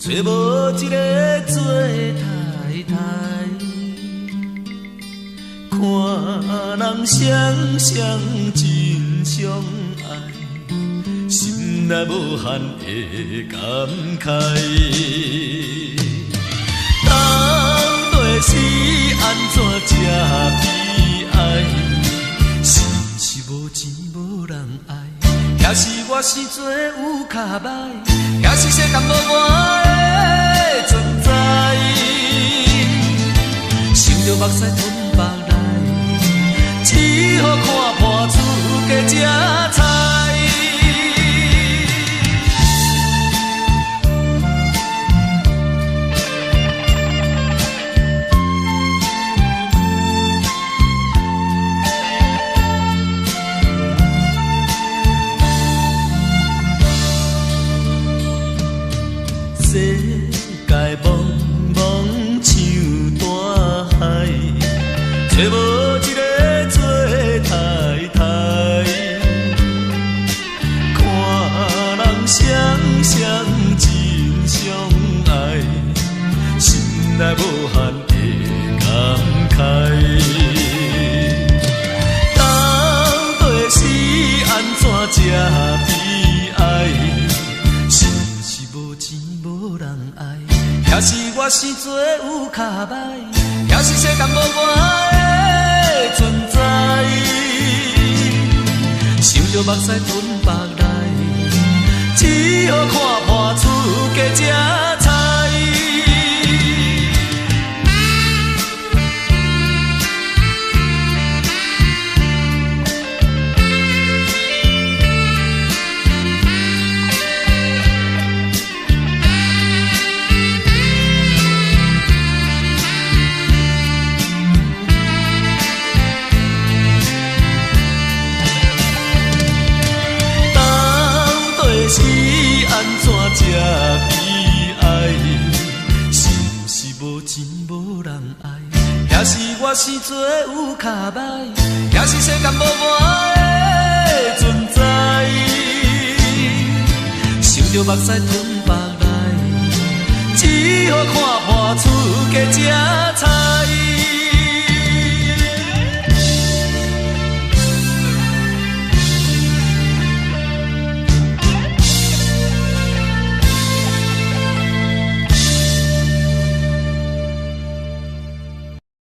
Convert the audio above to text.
找无一个做太太。看人双双真相爱，心内无限的感慨。当作是安怎这悲哀？是毋是无钱无人爱？也是我生做有卡歹？也是世间无我的存在？想着目屎吞腹内，只好看破厝加吃菜。世界茫茫像大海，找无一个做太太。看人双双真相爱，心内无限的感慨。当作是安怎这悲哀？是毋是无钱无人爱？也是我生做有卡歹？也是世间无我的存在？想着目屎吞腹内，只好看破厝加吃菜。是安怎这悲哀？是毋是无钱无人爱？也是我生做有卡歹？也是世间无我的存在？想着目屎吞腹内，只好看破厝加吃菜。